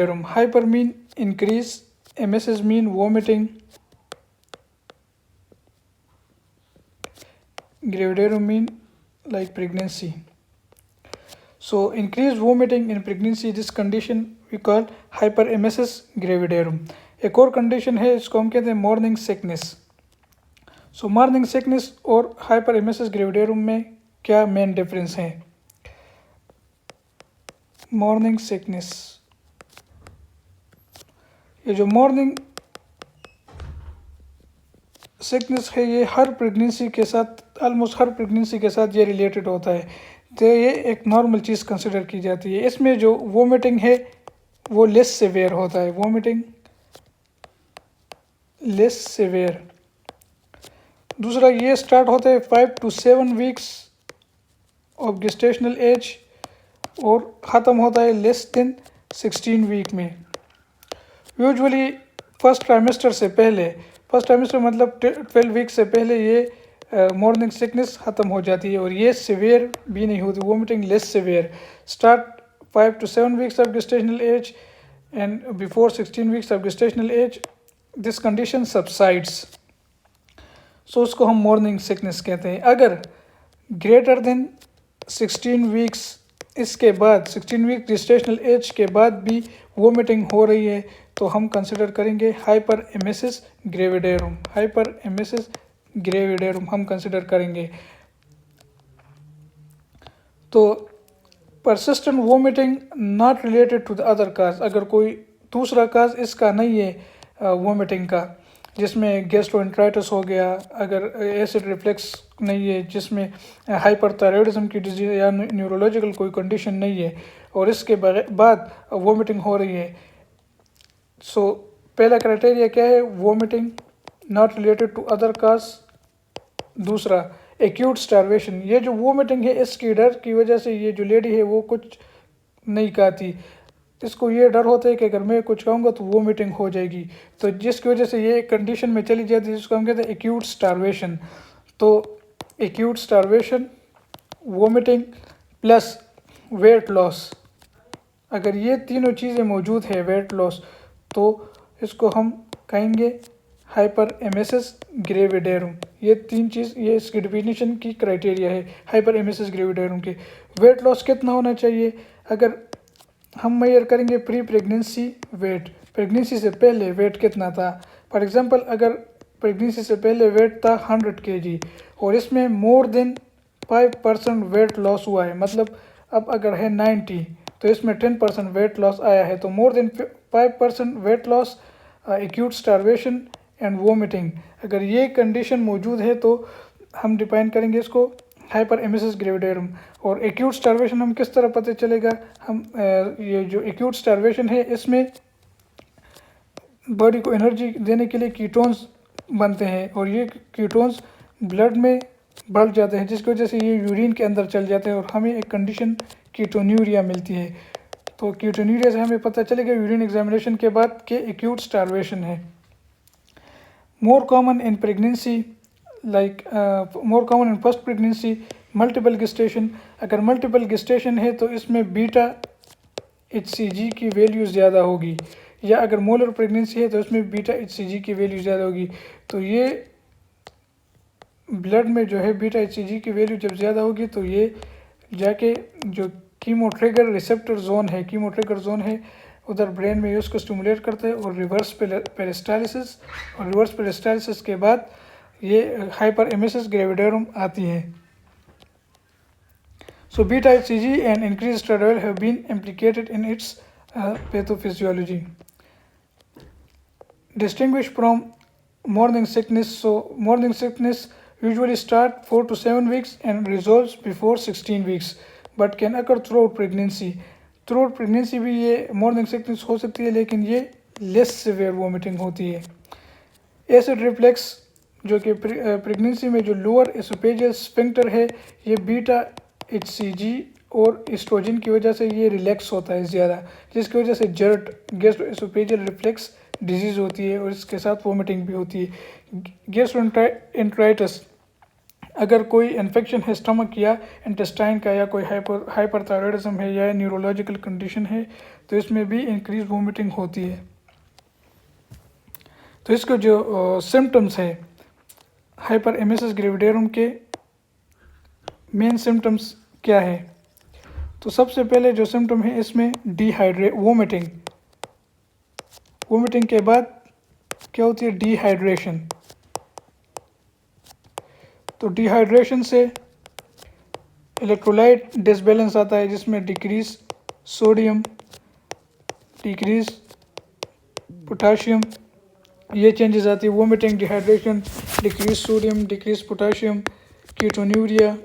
Hypermean increase, MSS mean vomiting, gravidarum mean like pregnancy. So increased vomiting in pregnancy, this condition we call hyperemesis gravidarum. एक और condition है, इसको हम कहते हैं मॉर्निंग सिकनेस. सो morning sickness और हाइपरेमेसिस ग्रेविडेरुम में क्या मेन डिफरेंस है? मॉर्निंग सिकनेस, ये जो मॉर्निंग सिकनेस है ये हर प्रेगनेंसी के साथ, ऑलमोस्ट हर प्रेगनेंसी के साथ ये रिलेटेड होता है, तो ये एक नॉर्मल चीज़ कंसिडर की जाती है. इसमें जो वोमिटिंग है वो लेस सिवियर होता है, वोमिटिंग लेस सिवियर. दूसरा, ये स्टार्ट होता है 5 to 7 weeks of gestational as और ख़त्म होता है लेस देन 16 वीक में. यूजुअली फर्स्ट ट्राइमेस्टर से पहले, फर्स्ट ट्राइमेस्टर मतलब 12 वीक से पहले ये मॉर्निंग सिकनेस ख़त्म हो जाती है और ये सिवियर भी नहीं होती, vomiting less severe. Start 5 to 7 weeks of gestational age and before 16 weeks of gestational age this condition subsides. So उसको हम मॉर्निंग सिकनेस कहते हैं. अगर ग्रेटर देन 16 वीक्स, इसके बाद 16 वीक गेस्टेशनल एज के बाद भी वोमिटिंग हो रही है तो हम कंसिडर करेंगे हाइपरेमेसिस ग्रेविडेरुम. हाइपरेमेसिस ग्रेविडेरुम हम कंसिडर करेंगे. तो persistent vomiting not related to the other cause, अगर कोई दूसरा काज इसका नहीं है वोमिटिंग का, जिसमें गैस्ट्रोएंटेराइटिस हो गया, अगर एसिड रिफ्लेक्स नहीं है, जिसमें हाइपरथायरॉयडिज्म की डिजीज या न्यूरोलॉजिकल कोई कंडीशन नहीं है और इसके बाद वोमिटिंग हो रही है. सो पहला क्राइटेरिया क्या है? Vomiting not related to other cause. दूसरा, एक्यूट स्टारवेशन, ये जो वोमिटिंग है इसकी डर की वजह से ये जो लेडी है वो कुछ नहीं खाती, इसको ये डर होता है कि अगर मैं कुछ खाऊंगा तो वोमिटिंग हो जाएगी, तो जिसकी वजह से ये कंडीशन में चली जाती है जिसको हम कहते हैं एक्यूट स्टारवेशन. तो acute starvation, vomiting plus weight loss, अगर ये तीनों चीज़ें मौजूद है, वेट लॉस, तो इसको हम कहेंगे हाइपरेमेसिस ग्रेविडेरुम. ये तीन चीज़, ये इसकी डिफिनीशन की क्राइटेरिया है हाइपरेमेसिस ग्रेविडेरुम के. वेट लॉस कितना होना चाहिए? अगर हम मेजर करेंगे प्री प्रेगनेंसी वेट, प्रेगनेंसी से पहले वेट कितना था. फॉर एग्जांपल, अगर प्रेगनेंसी से पहले वेट था 100 kg और इसमें मोर देन 5% वेट लॉस हुआ है, मतलब अब अगर है 90 तो इसमें 10% वेट लॉस आया है, तो more than 5% weight loss, acute starvation and vomiting, अगर ये कंडीशन मौजूद है तो हम डिफाइन करेंगे इसको हाइपरेमेसिस ग्रेविडेरुम. और एक्यूट स्टारवेशन हम किस तरह पता चलेगा? हम ये जो एक्यूट स्टारवेशन है इसमें बॉडी को एनर्जी देने के लिए कीटोन्स बनते हैं और ये कीटोन्स ब्लड में बढ़ जाते हैं, जिसकी वजह से ये यूरिन के अंदर चल जाते हैं और हमें एक कंडीशन कीटोन्यूरिया मिलती है. तो कीटोन्यूरिया से हमें पता चलेगा यूरिन एग्जामिनेशन के बाद कि एक्यूट स्टारवेशन है. More common in pregnancy, like more common in first pregnancy, multiple gestation. अगर मल्टीपल गेस्टेशन है तो इसमें बीटा HCG की वैल्यू ज़्यादा होगी, या अगर मोलर प्रेगनेंसी है तो इसमें बीटा HCG की वैल्यू ज़्यादा होगी. तो ये ब्लड में जो है बीटा HCG की वैल्यू जब ज़्यादा होगी तो ये जाके जो कीमो ट्रिगर रिसेप्टर जोन है, कीमो ट्रिगर जोन है, उधर ब्रेन में उसको स्टिमुलेट करते हैं और रिवर्स पेरिस्टालिसिस, और रिवर्स पेरिस्टालिसिस के बाद ये हाइपरेमेसिस ग्रेविडेरुम आती है. So beta HCG and increased estradiol have been implicated in its pathophysiology. Distinguished from morning sickness. So morning sickness usually start 4 to 7 weeks and resolves before 16 weeks, but can occur throughout pregnancy. Throughout pregnancy भी ये morning sickness हो सकती है, लेकिन ये less severe vomiting होती है. Acid reflux, जो कि प्रेगनेंसी में जो लोअर एसोफेजियल स्फिंक्टर है, ये बीटा HCG और एस्ट्रोजन की वजह से ये रिलैक्स होता है ज़्यादा, जिसकी वजह से जर्ट, गैस्ट्रोएसोफेजियल रिफ्लेक्स डिजीज़ होती है और इसके साथ वोमिटिंग भी होती है. गैस्ट्रोएंटेराइटिस, अगर कोई इन्फेक्शन है स्टमक या इंटेस्टाइन का, या कोई हाइपरथायरॉयडिज्म है या न्यूरोलॉजिकल कंडीशन है, तो इसमें भी इंक्रीज वोमिटिंग होती है। तो इसके जो सिम्टम्स है हाइपर एमेसिस ग्रेविडेरियम के मेन सिम्टम्स क्या है, तो सबसे पहले जो सिम्टम है इसमें वोमिटिंग के बाद क्या होती है, डिहाइड्रेशन। तो डिहाइड्रेशन से इलेक्ट्रोलाइट डिसबैलेंस आता है, जिसमें डिक्रीज सोडियम, डिक्रीज पोटाशियम, ये चेंजेस आती है। Vomiting, dehydration, decrease sodium, decrease potassium, ketonuria.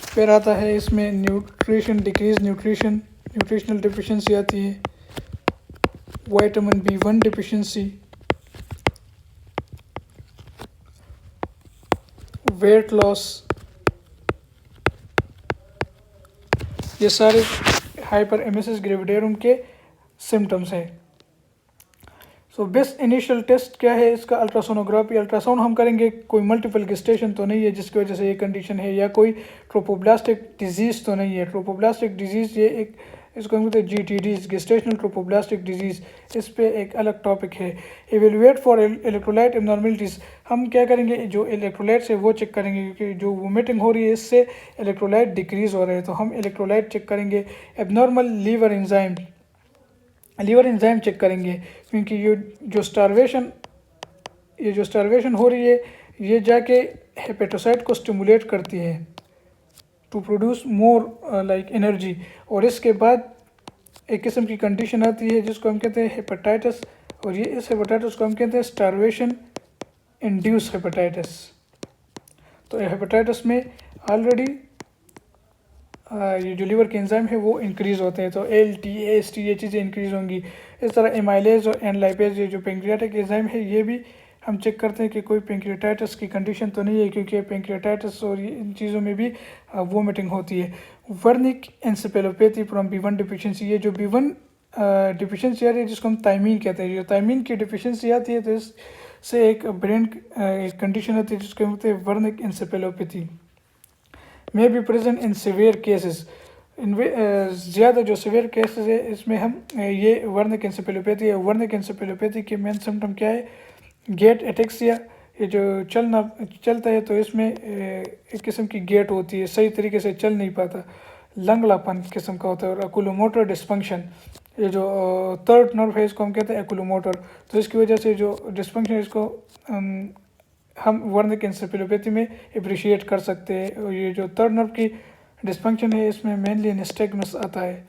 फिर आता है इसमें न्यूट्रिशन, डिक्रीज न्यूट्रिशनल डिफिशिएंसी आती है, vitamin B1 deficiency, weight loss. ये सारे हाइपर एमेसिस ग्रेविडेरियम के सिम्टम्स हैं। सो बेस्ट इनिशियल टेस्ट क्या है इसका, अल्ट्रासोनोग्राफी। अल्ट्रासाउंड हम करेंगे, कोई मल्टीपल गेस्टेशन तो नहीं है जिसकी वजह से ये कंडीशन है, या कोई ट्रोपोब्लास्टिक डिजीज़ तो नहीं है। ट्रोपोब्लास्टिक डिजीज़ ये एक, इसको हम कहते हैं GTD, गेस्टेशनल ट्रोपोब्लास्टिक डिजीज़, इस पे एक अलग टॉपिक है। एवेलुएट फॉर इलेक्ट्रोलाइट एबनॉर्मलिटीज़, हम क्या करेंगे, जो इलेक्ट्रोलाइट्स है वो चेक करेंगे, क्योंकि जो वोमिटिंग हो रही है इससे इलेक्ट्रोलाइट डिक्रीज़ हो रहे हैं, तो हम इलेक्ट्रोलाइट चेक करेंगे। एबनॉर्मल लीवर एंजाइम चेक करेंगे, क्योंकि ये जो स्टारवेशन हो रही है ये जाके हेपेटोसाइट को स्टिमुलेट करती है to produce more like energy. और इसके बाद एक किस्म की कंडीशन आती है जिसको हम कहते हैं हेपेटाइटिस, और ये इस हेपेटाइटिस को हम कहते हैं स्टारवेशन इंड्यूस हेपेटाइटिस। तो हेपेटाइटिस में ऑलरेडी ये जो लीवर के एंजाइम है वो इंक्रीज़ होते हैं, तो ALT, AST ये चीज़ें इंक्रीज़ होंगी। इस तरह एमाइलेज और एनलाइपेज, ये जो पेंक्रियाटिक एंजाइम है ये भी हम चेक करते हैं कि कोई पेंक्रियाटाइटिस की कंडीशन तो नहीं है, क्योंकि पेंक्रियाटाइटिस और इन चीज़ों में भी वोमिटिंग होती है। Wernicke encephalopathy from B1 deficiency, ये जो B1 डिफिशिएंसी आ रही है जिसको हम थायमीन कहते हैं, जो थायमीन की डिफिशिएंसी आती है तो इससे एक ब्रेन कंडीशन आती है जिसको हम कहते हैं Wernicke encephalopathy. May be present in severe cases, ज़्यादा जो सीवियर केसेस है इसमें हम ये वर्निक एन्सेफेलोपैथी है। वर्निक एन्सेफेलोपैथी के मेन सिम्टम क्या है, गेट एटेक्सिया, ये जो चलता है तो इसमें एक किस्म की गेट होती है, सही तरीके से चल नहीं पाता, लंगड़ापन किस्म का होता है। और एकुलोमोटर डिस्फंक्शन, ये जो थर्ड नर्व है इसको हम कहते हैं एकुलोमोटर, तो इसकी वजह से जो डिस्फंक्शन है इसको हम वर्निक एन्सेफेलोपैथी में अप्रिशिएट कर सकते हैं। और ये जो थर्ड नर्व की डिस्फंक्शन है इसमें मेनली निस्टैग्मस आता है,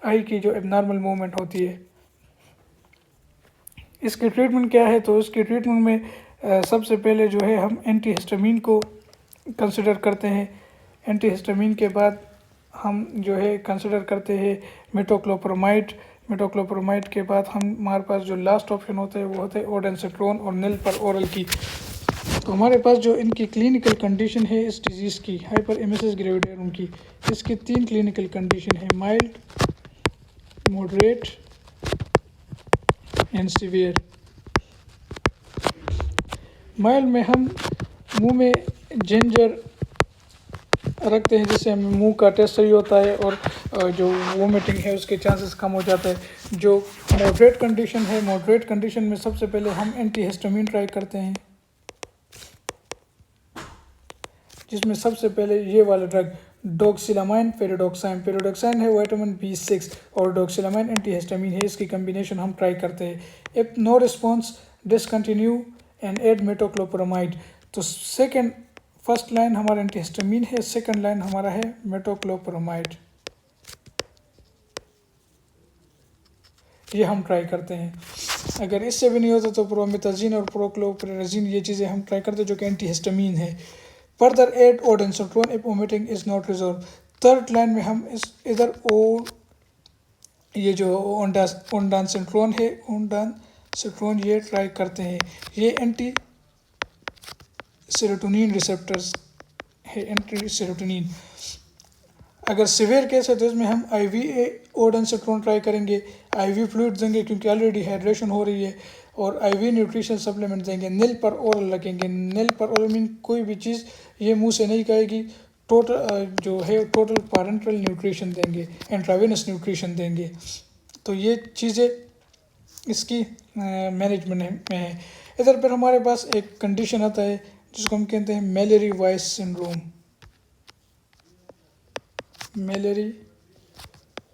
आई की जो एबनॉर्मल मूवमेंट होती है। इसकी ट्रीटमेंट क्या है, तो इसकी ट्रीटमेंट में सबसे पहले जो है हम एंटीहिस्टामिन को कंसिडर करते हैं। एंटीहिस्टामिन के बाद हम जो है कंसिडर करते हैं मेटोक्लोप्रोमाइड के बाद हमारे पास जो लास्ट ऑप्शन होता है वो होता है ओडेंसेट्रोन और निल पर ओरल की। तो हमारे पास जो इनकी क्लिनिकल कंडीशन है इस डिज़ीज़ की, हाइपर एमेसिस ग्रेविडेरियम की, इसकी 3 क्लिनिकल कंडीशन है, mild, moderate and severe. Mild में हम मुंह में जिंजर रखते हैं जिससे हमें मुंह का टेस्ट सही होता है और जो वोमिटिंग है उसके चांसेस कम हो जाते हैं। जो मॉडरेट कंडीशन है, मॉडरेट कंडीशन में सबसे पहले हम एंटीहिस्टामिन ट्राई करते हैं, जिसमें सबसे पहले ये वाला ड्रग डोक्सिलामाइन पेरिडोक्साइन है विटामिन B6 और डोक्सिलामाइन एंटीहिस्टामिन है, इसकी कम्बिनेशन हम ट्राई करते हैं। If no response discontinue and add metoclopramide. तो फर्स्ट लाइन हमारा एंटीहिस्टामिन है, सेकंड लाइन हमारा है मेटोक्लोप्रोमाइड, ये हम ट्राई करते हैं। अगर इससे भी नहीं होता तो प्रोमेथाजिन और प्रोक्लोप्रेजिन ये चीज़ें हम ट्राई करते हैं जो कि एंटीहिस्टामिन है। Further add ondansetron if vomiting is not resolve. Third line में हम इधर ये जो ओंडानसेट्रोन है, ओंडानसेट्रोन ये ट्राई करते हैं। ये एंटी सेरोटोनिन रिसेप्टर्स है, एंटी सेरोटोनिन। अगर सीवियर केस है तो इसमें हम IV ओडेंसेट्रोन ट्राई करेंगे, IV फ्लूइड देंगे क्योंकि ऑलरेडी हाइड्रेशन हो रही है, और IV न्यूट्रिशन सप्लीमेंट देंगे। नील पर ओरल रखेंगे। नील पर ओरल मीन कोई भी चीज़ ये मुंह से नहीं खाएगी। टोटल जो है टोटल पैरेंटल न्यूट्रिशन देंगे, इंट्रावेनस न्यूट्रिशन देंगे। तो ये चीज़ें इसकी मैनेजमेंट में है। इधर पर हमारे पास एक कंडीशन आता है जिसको हम कहते हैं Mallory Weiss syndrome. Mallory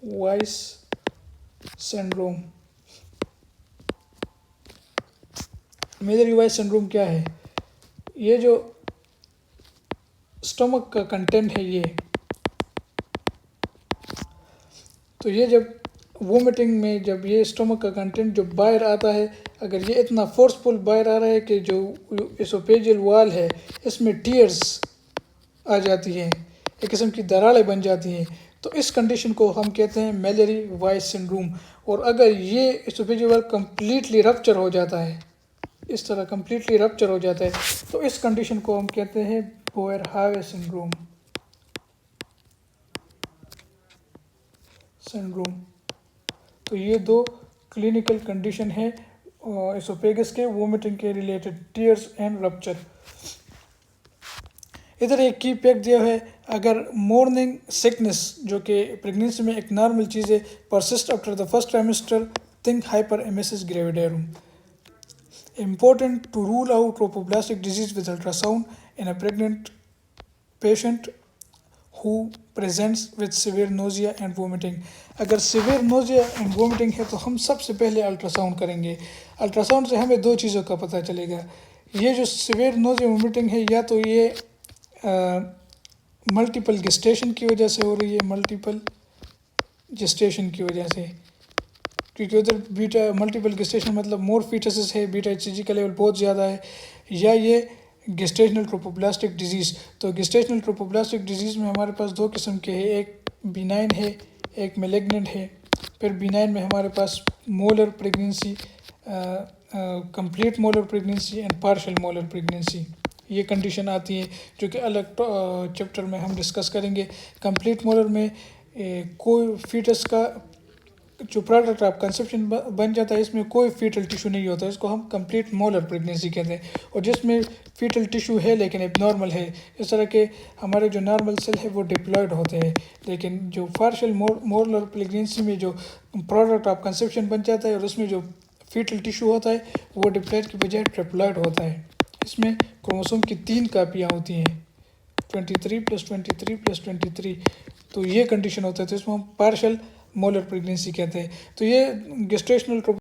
Weiss syndrome. Mallory Weiss syndrome क्या है? ये जो स्टमक का कंटेंट है ये, तो ये जब वोमिटिंग में जब ये स्टमक का कंटेंट जो बाहर आता है, अगर ये इतना फोर्सफुल बाहर आ रहा है कि जो एसोफेजियल वॉल है इसमें टीयर्स आ जाती हैं, एक किस्म की दरारें बन जाती हैं, तो इस कंडीशन को हम कहते हैं मैलेरी वाइस सिंड्रोम। और अगर ये एसोफेजियल वॉल कम्प्लीटली रप्चर हो जाता है, इस तरह कम्प्लीटली रप्चर हो जाता है, तो इस कंडीशन को हम कहते हैं बोयर-हावे सिंड्रोम। तो ये दो क्लिनिकल कंडीशन है एसोफेगस के वोमिटिंग के रिलेटेड, टीयर्स एंड रप्चर। इधर एक की पैक दिया है, अगर मॉर्निंग सिकनेस जो कि प्रेगनेंसी में एक नॉर्मल चीज़ है, persist after the first trimester, think hyperemesis gravidarum. Important to rule out tropoplastic disease with ultrasound in a pregnant patient who presents with severe nausea and vomiting। अगर severe nausea and vomiting है तो हम सबसे पहले ultrasound करेंगे। Ultrasound से हमें दो चीज़ों का पता चलेगा। ये जो severe nausea vomiting है, या तो ये मल्टीपल गेस्टेशन की वजह से हो रही है, मल्टीपल गेस्टेशन की वजह से, क्योंकि उधर बीटा मल्टीपल गेस्टेशन मतलब मोर फीटसेस है, बीटा HCG का लेवल बहुत ज़्यादा है, या ये गेस्टेशनल ट्रोपोप्लास्टिक डिजीज़। तो गेस्टेशनल ट्रोपोप्लास्टिक डिजीज़ में हमारे पास दो किस्म के हैं, एक बिनाइन है, एक मैलिग्नेंट है। फिर बिनाइन में हमारे पास molar pregnancy, complete molar pregnancy and partial molar pregnancy, ये कंडीशन आती है जो कि अलग चैप्टर में हम डिस्कस करेंगे। कंप्लीट मोलर में कोई फीटस का जो प्रोडक्ट ऑफ कंसेप्शन बन जाता है, इसमें कोई फीटल टिश्यू नहीं होता, इसको हम कंप्लीट मोलर प्रेगनेंसी कहते हैं। और जिसमें फीटल टिश्यू है लेकिन एबनॉर्मल है, इस तरह के हमारे जो नॉर्मल सेल है वो डिप्लॉयड होते हैं, लेकिन जो पार्शियल मोलर प्रेगनेंसी में जो प्रोडक्ट ऑफ कंसेप्शन बन जाता है और उसमें जो फीटल टिश्यू होता है वो डिप्लॉयड की बजाय ट्रिप्लॉयड होता है। इसमें क्रोमोसोम की 3 कापियाँ होती हैं, 23+23+23। तो ये कंडीशन होता है, तो इसमें हम पार्शियल मोलर प्रेगनेंसी कहते हैं। तो ये गेस्टेशनल